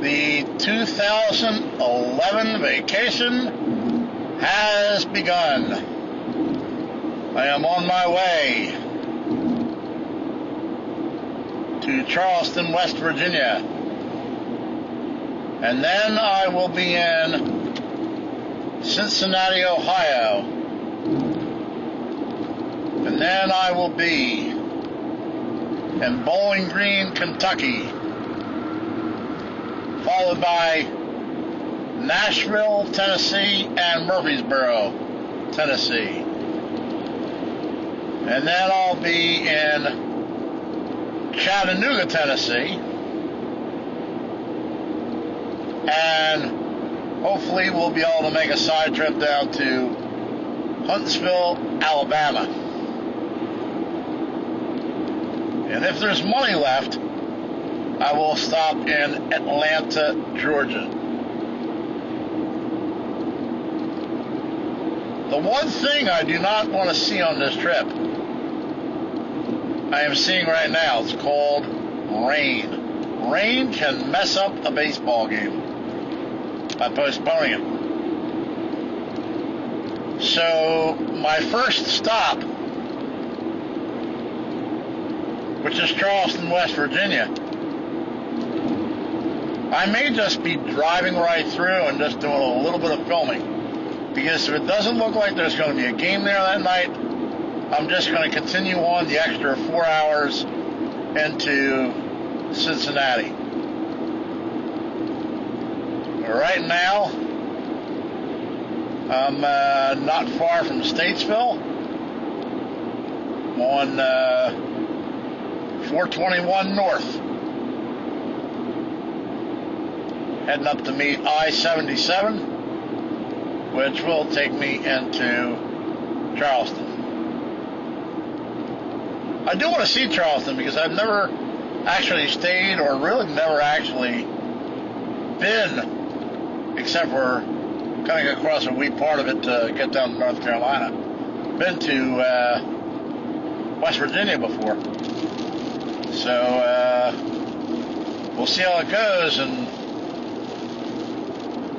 The 2011 vacation has begun. I am on my way to Charleston, West Virginia. And then I will be in Cincinnati, Ohio. And then I will be in Bowling Green, Kentucky, followed by Nashville, Tennessee, and Murfreesboro, Tennessee. And then I'll be in Chattanooga, Tennessee, and hopefully we'll be able to make a side trip down to Huntsville, Alabama. And if there's money left, I will stop in Atlanta, Georgia. The one thing I do not want to see on this trip, I am seeing right now, it's called rain. Rain can mess up a baseball game by postponing it. So my first stop, which is Charleston, West Virginia, I may just be driving right through and just doing a little bit of filming. Because if it doesn't look like there's going to be a game there that night, I'm just going to continue on the extra 4 hours into Cincinnati. Right now, I'm not far from Statesville. I'm on 421 North. Heading up to meet I-77, which will take me into Charleston. I do want to see Charleston because I've never actually stayed, or really never actually been, except for coming across a wee part of it to get down to North Carolina. Been to West Virginia before. So we'll see how it goes, and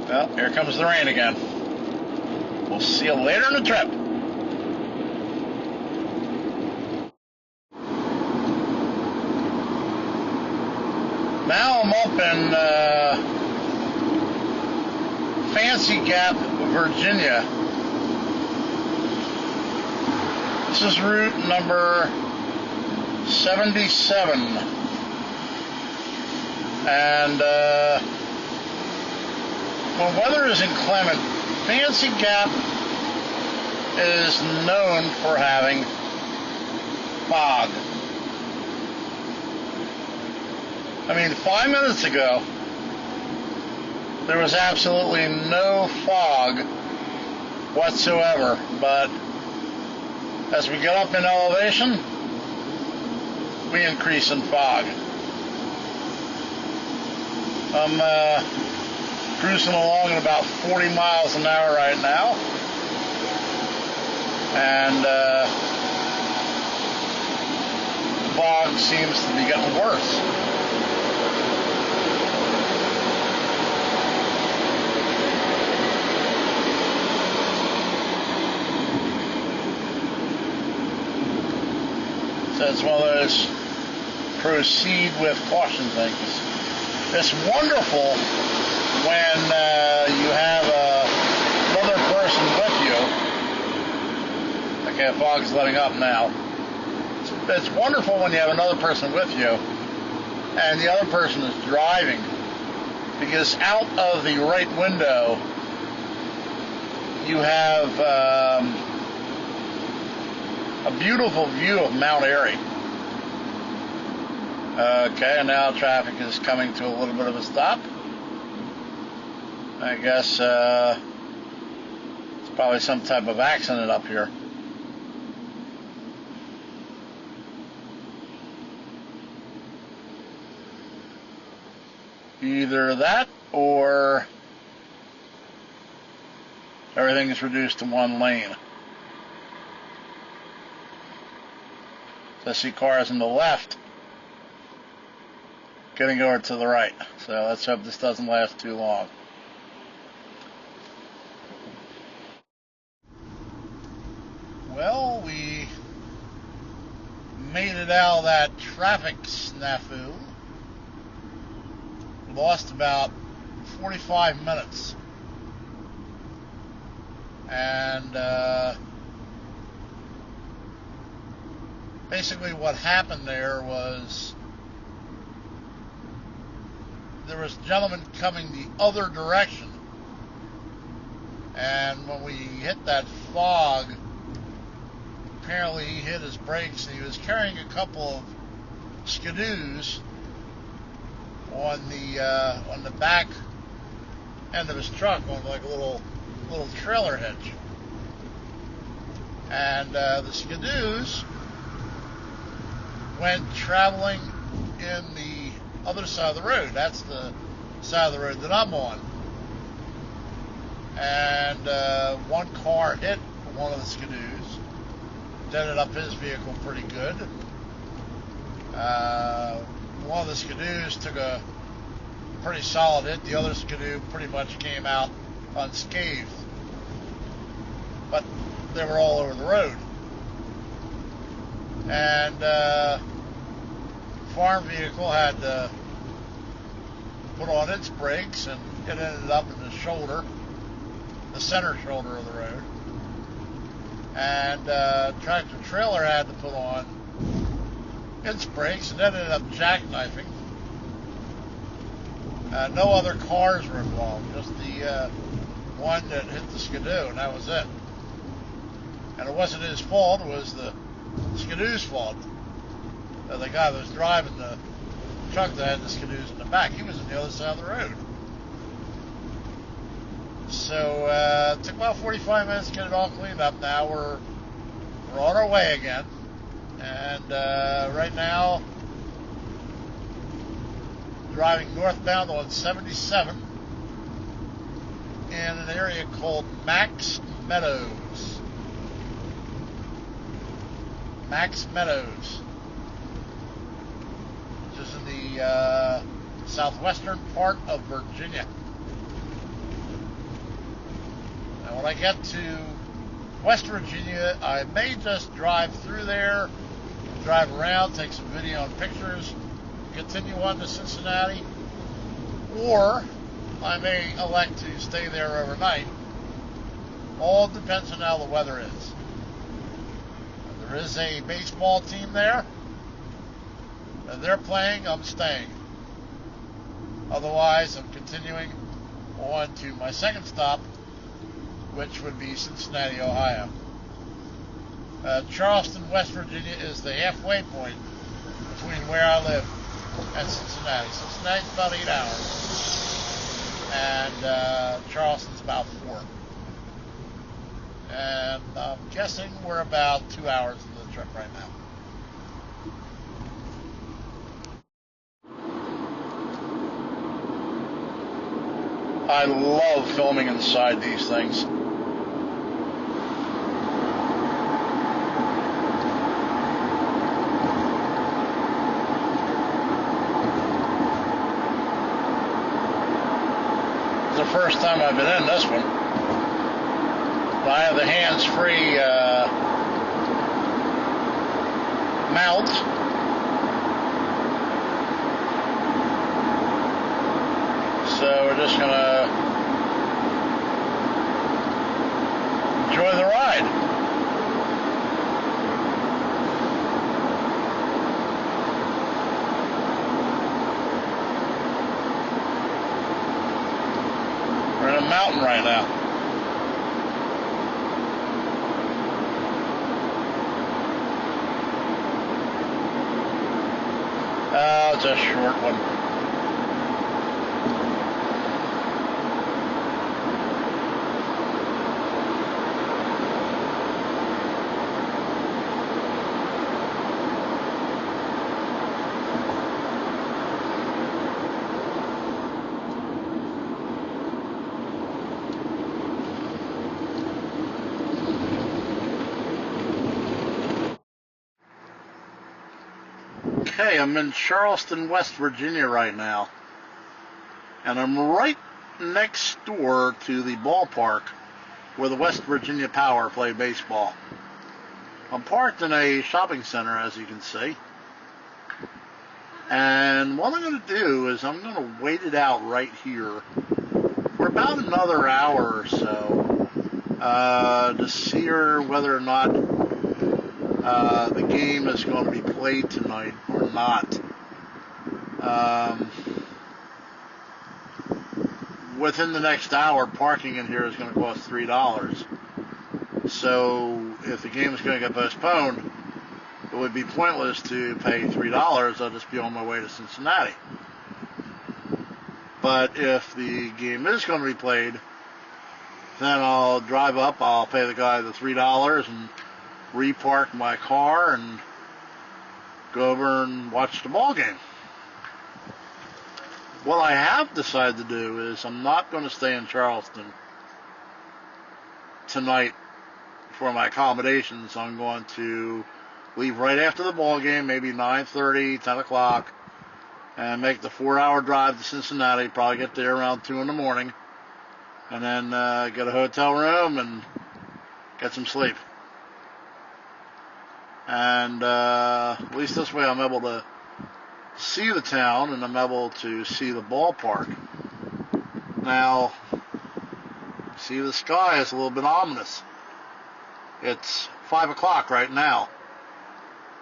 well, here comes the rain again. We'll see you later in the trip. Now I'm up in Fancy Gap, Virginia. This is route number 77. And when weather is inclement, Fancy Gap is known for having fog. I mean, 5 minutes ago, there was absolutely no fog whatsoever, but as we get up in elevation, we increase in fog. I'm cruising along at about 40 miles an hour right now, and fog seems to be getting worse. So it's one of those proceed with caution things. It's wonderful when you have another person with you. Okay, fog's letting up now. It's wonderful when you have another person with you and the other person is driving, because out of the right window you have a beautiful view of Mount Airy. Okay, and now traffic is coming to a little bit of a stop. I guess it's probably some type of accident up here. Either that or everything is reduced to one lane. So I see cars on the left getting over to the right. So let's hope this doesn't last too long. Well, we made it out of that traffic snafu. We lost about 45 minutes. And basically what happened there was there was a gentleman coming the other direction, and when we hit that fog, apparently he hit his brakes, and he was carrying a couple of skidoos on the back end of his truck on like a little trailer hitch. And the skidoos went traveling in the other side of the road. That's the side of the road that I'm on. And one car hit one of the skidoos, dented up his vehicle pretty good. One of the skidoos took a pretty solid hit. The other skidoo pretty much came out unscathed, but they were all over the road. And farm vehicle had to put on its brakes, and it ended up in the shoulder, the center shoulder of the road. And tractor trailer had to put on its brakes, and that ended up jackknifing. No other cars were involved, just the one that hit the skidoo, and that was it. And it wasn't his fault, it was the skidoo's fault. The guy that was driving the truck that had the skidoos in the back, he was on the other side of the road. So it took about 45 minutes to get it all cleaned up. Now we're on our way again. And right now, driving northbound on 77 in an area called Max Meadows. Max Meadows, which is in the southwestern part of Virginia. Now when I get to West Virginia, I may just drive through there, drive around, take some video and pictures, continue on to Cincinnati, or I may elect to stay there overnight. All depends on how the weather is. There is a baseball team there. If they're playing, I'm staying. Otherwise, I'm continuing on to my second stop, which would be Cincinnati, Ohio. Charleston, West Virginia is the halfway point between where I live and Cincinnati. Cincinnati's about 8 hours, and Charleston's about 4. And I'm guessing we're about 2 hours into the trip right now. I love filming inside these things. It's the first time I've been in this one. I have the hands-free mount. So we're just gonna enjoy the ride. We're in a mountain right now. Oh, it's a short one. Okay, I'm in Charleston, West Virginia right now, and I'm right next door to the ballpark where the West Virginia Power play baseball. I'm parked in a shopping center, as you can see, and what I'm going to do is I'm going to wait it out right here for about another hour or so to see whether or not the game is going to be played tonight or not. Within the next hour, parking in here is going to cost $3. So if the game is going to get postponed, it would be pointless to pay $3. I'll just be on my way to Cincinnati. But if the game is going to be played, then I'll drive up, I'll pay the guy the $3 and repark my car and go over and watch the ball game. What I have decided to do is I'm not going to stay in Charleston tonight for my accommodations. I'm going to leave right after the ball game, maybe 9:30, 10 o'clock, and make the 4-hour drive to Cincinnati, probably get there around 2 in the morning, and then get a hotel room and get some sleep. And at least this way I'm able to see the town and I'm able to see the ballpark. Now, see, the sky is a little bit ominous. It's 5 o'clock right now.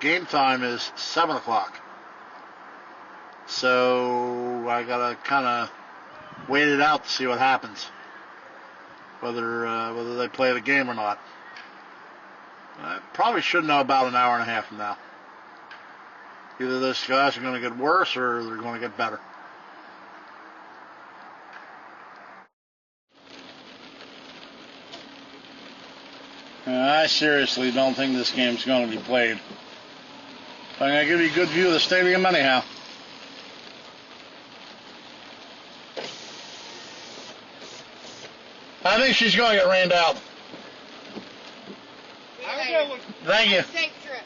Game time is 7 o'clock. So I gotta kind of wait it out to see what happens, whether they play the game or not. I probably should know about an hour and a half from now. Either those guys are going to get worse or they're going to get better. I seriously don't think this game's going to be played. I'm going to give you a good view of the stadium anyhow. I think she's going to get rained out. Thank you. Safe trip.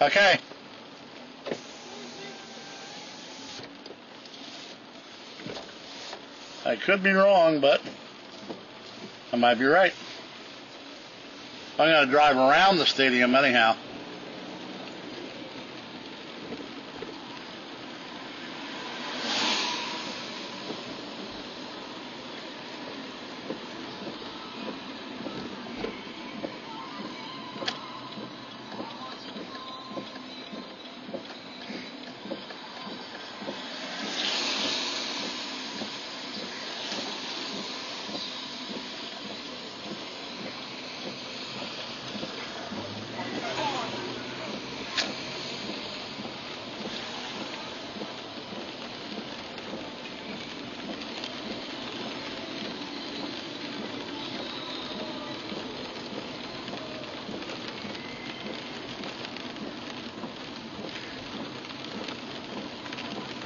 Okay. I could be wrong, but I might be right. I'm going to drive around the stadium anyhow.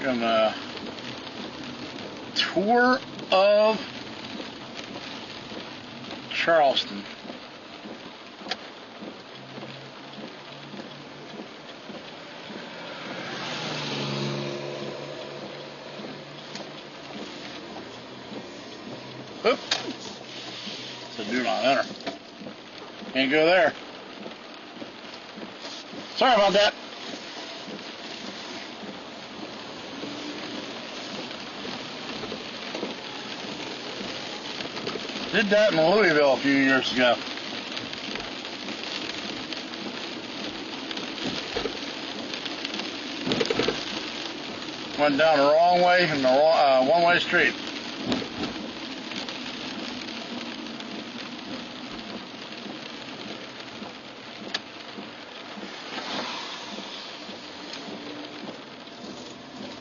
Gonna tour of Charleston. Oop. So do not enter. Can't go there. Sorry about that. Did that in Louisville a few years ago. Went down the wrong way in the one-way street.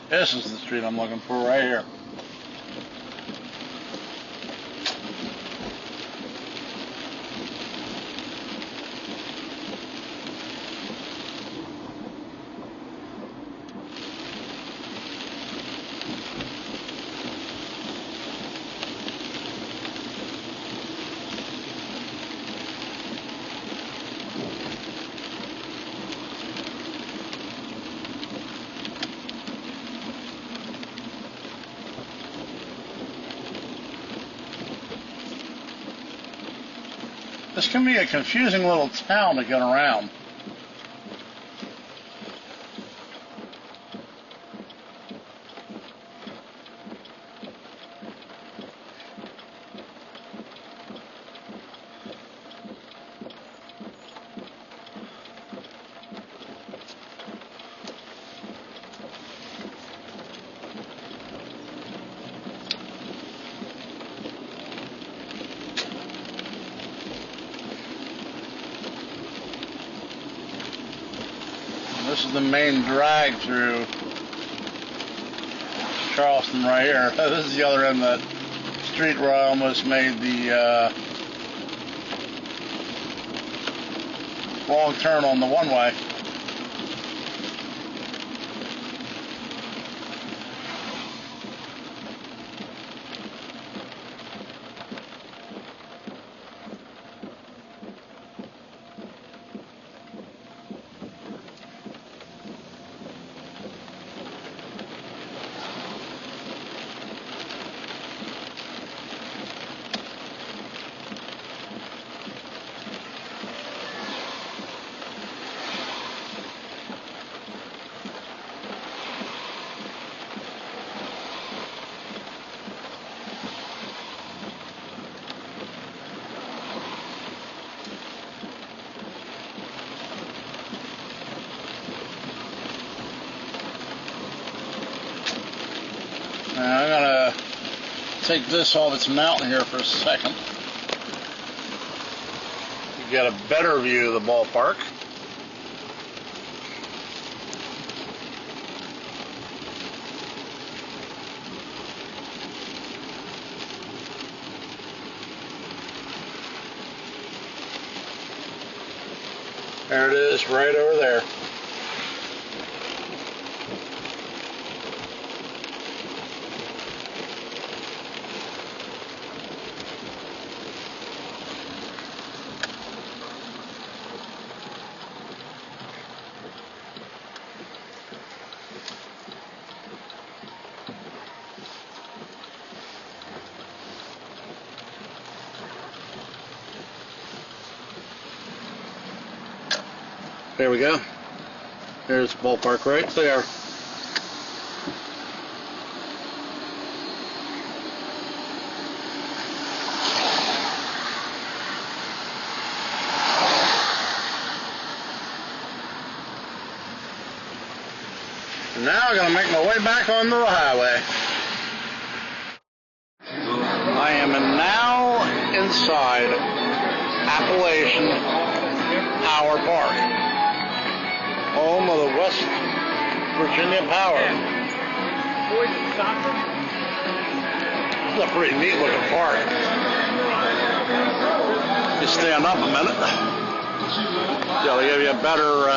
This is the street I'm looking for right here. This can be a confusing little town to get around. This is the main drag through Charleston right here. This is the other end of the street where I almost made the wrong turn on the one-way. Now I'm going to take this off its mountain here for a second to get a better view of the ballpark. There it is, right over there. There we go. There's the ballpark right there. And now I'm going to make my way back onto the highway. I am now inside Appalachian Power Park, home of the West Virginia Power. This is a pretty neat looking park. You stand up a minute. Yeah, they give you a better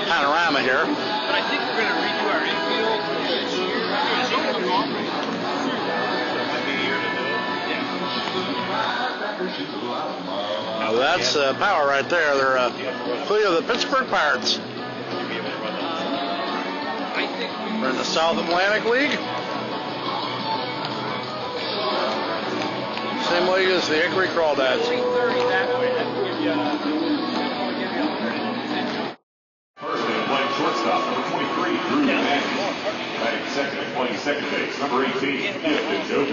panorama here. But I think we're going to redo our infield. Now that's power right there. They're affiliate of the Pittsburgh Pirates. We're in the South Atlantic League. Same league as the Hickory Crawdads. Playing shortstop, number 23, Drew Matthews. Batting second and playing second base, number 18, Gifted Joe.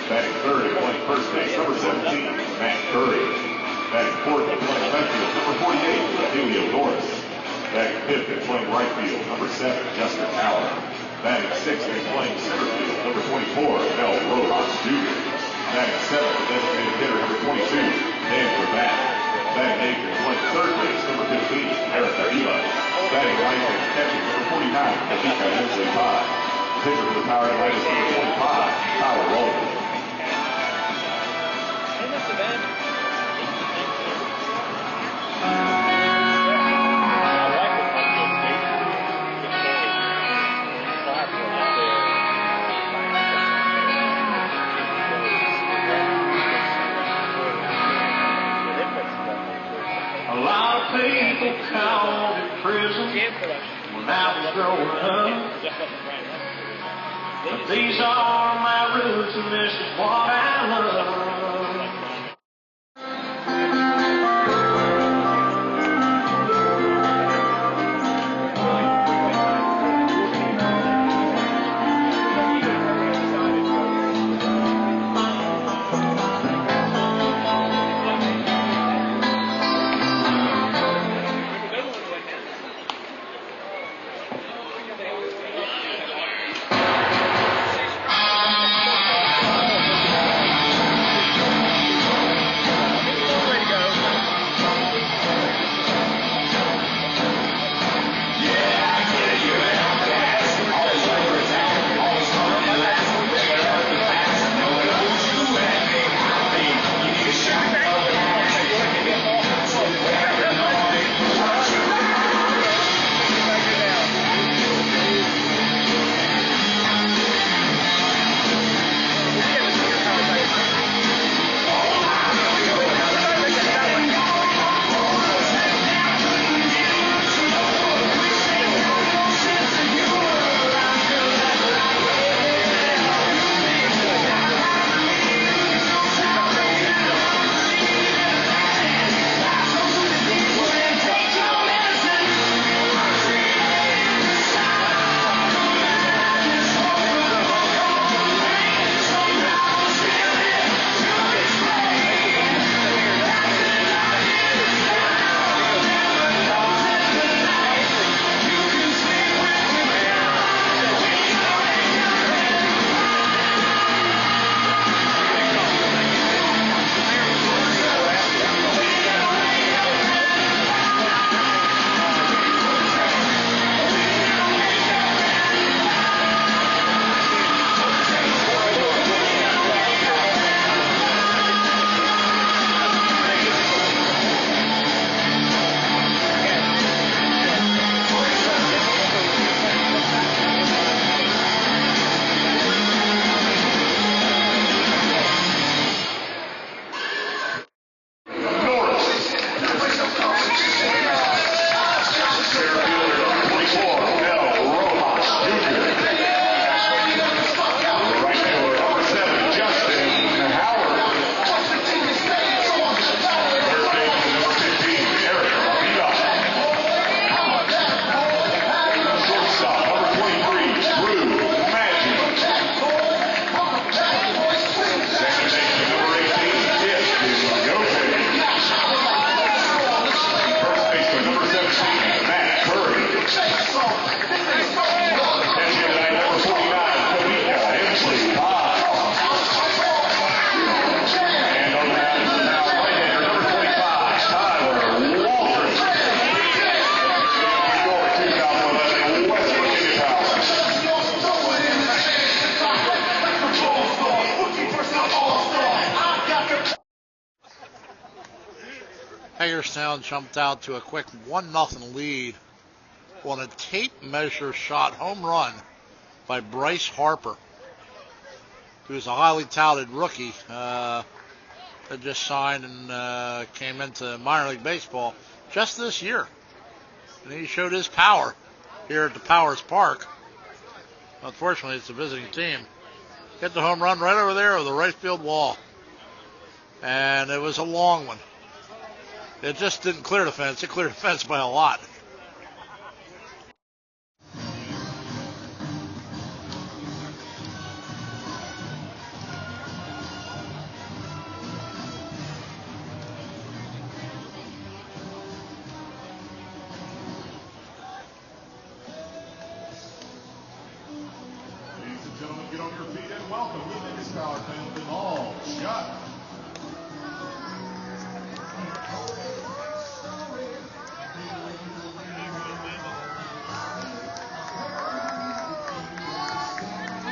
Batting third and playing first base, number 17, Matt Curry. Batting fourth and playing left field, number 48, Helio Norris. Batting fifth and playing right field, number 7, Justin Allen. Batting sixth and playing center field, number 24, Mel Rojas Jr. Batting seventh, the designated hitter, number 22, Dan Gravatt. Batting eighth and playing third base, number 15, Eric Avila. Batting ninth and catching, number 49, Kavika Hensley Pye. Pitcher for the Power Atlantic is number 25, Tyler Rowland. A lot of people called it prison when I was growing up. But these are my roots, and this is what I love. Hagerstown jumped out to a quick 1-0 lead on a tape measure shot home run by Bryce Harper, who's a highly touted rookie that just signed and came into minor league baseball just this year. And he showed his power here at the Powers Park. Unfortunately, it's a visiting team. Hit the home run right over there over the right field wall. And it was a long one. It just didn't clear the fence. It cleared the fence by a lot. Ladies and gentlemen, get on your feet and welcome the biggest power fan of them all, Chuck.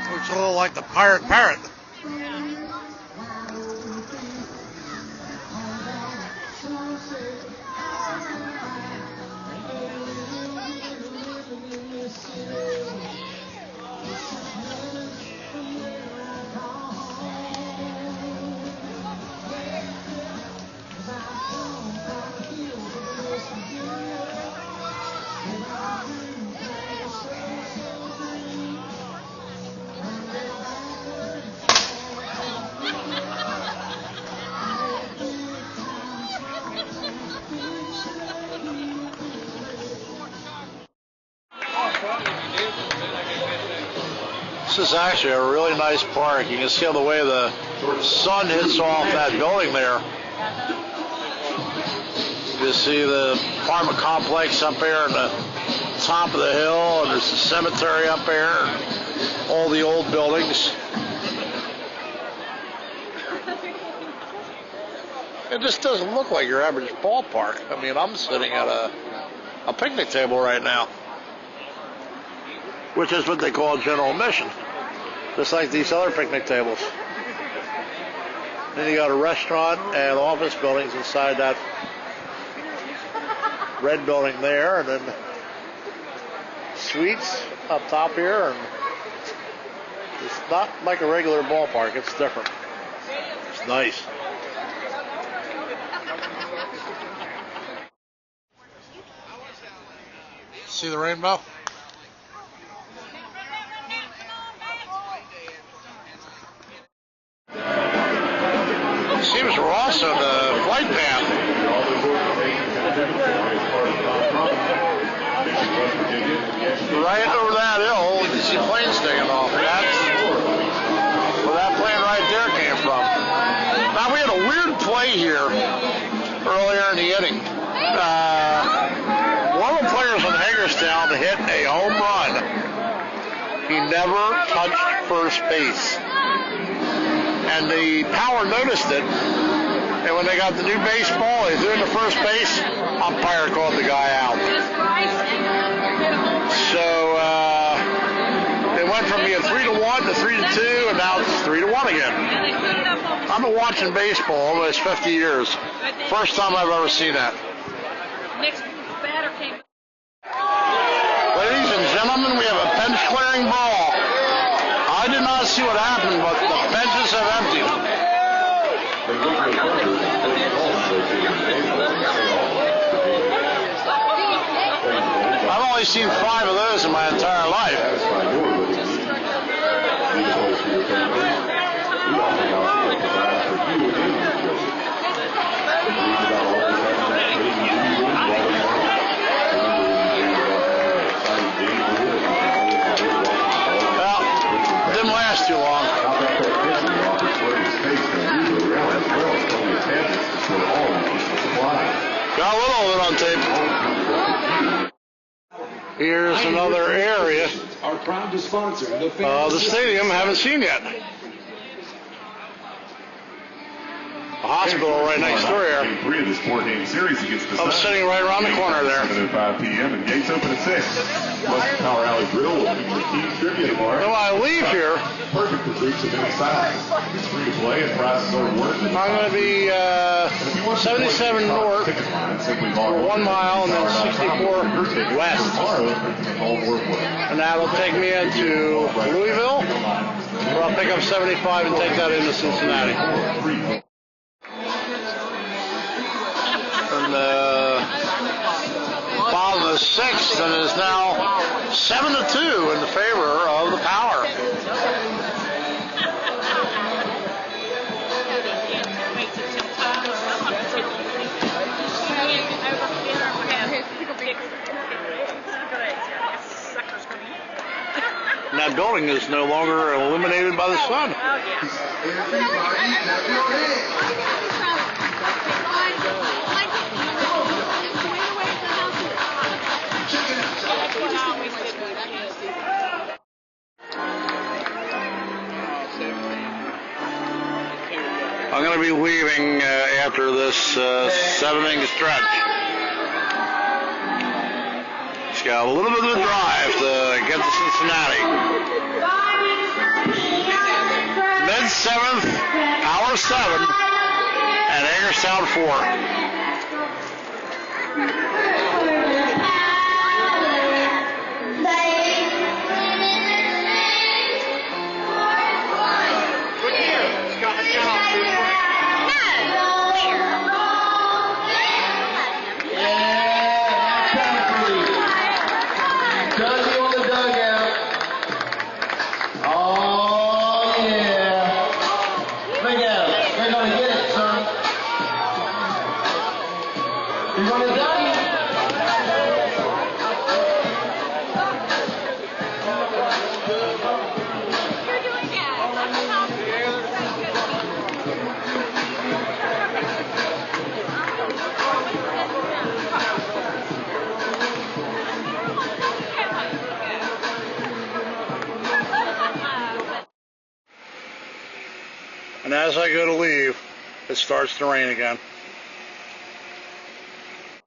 Looks a little like the Pirate Parrot. This is actually a really nice park. You can see the way the sun hits off that building there. You see the apartment complex up there on the top of the hill, and there's the cemetery up there, and all the old buildings. It just doesn't look like your average ballpark. I mean, I'm sitting at a picnic table right now, which is what they call general admission, just like these other picnic tables. Then you got a restaurant and office buildings inside that red building there, and then suites up top here, and it's not like a regular ballpark. It's different. It's nice. See the rainbow? Seems we're also in the flight path. Right over that hill, you can see planes taking off. That's where that plane right there came from. Now, we had a weird play here earlier in the inning. One of the players on Hagerstown hit a home run. He never touched first base. And the Power noticed it. And when they got the new baseball, they threw him to first base. Umpire called the guy out. So it went from being 3-1 to 3-2, and now it's 3-1 again. I've been watching baseball almost 50 years. First time I've ever seen that. Ladies and gentlemen, we have a bench clearing brawl. I did not see what happened, but the benches have emptied. I've only seen 5 of those in my entire life. Well, it didn't last too long. Got a little of it on tape. Here's another area of the stadium I haven't seen yet. A hospital right next door here. I'm sitting right around the corner there. 7:05 p.m. and gates open at 6. Plus the Power Alley Grill will be your team trivia tomorrow. When I leave here, Perfect for groups of any size. It's free to play and prices are worth it. I'm going to be 77 north for 1 mile and then 64 west. And that'll take me into Louisville, where I'll pick up 75 and take that into Cincinnati. And bottom of the 6th, and is now 7-2 in the favor of the Power. And that building is no longer illuminated by the sun. I'm going to be leaving after this 7-inning stretch. It's got a little bit of a drive to get to Cincinnati. Mid-7th, hour 7, at Hagerstown 4. And as I go to leave, it starts to rain again.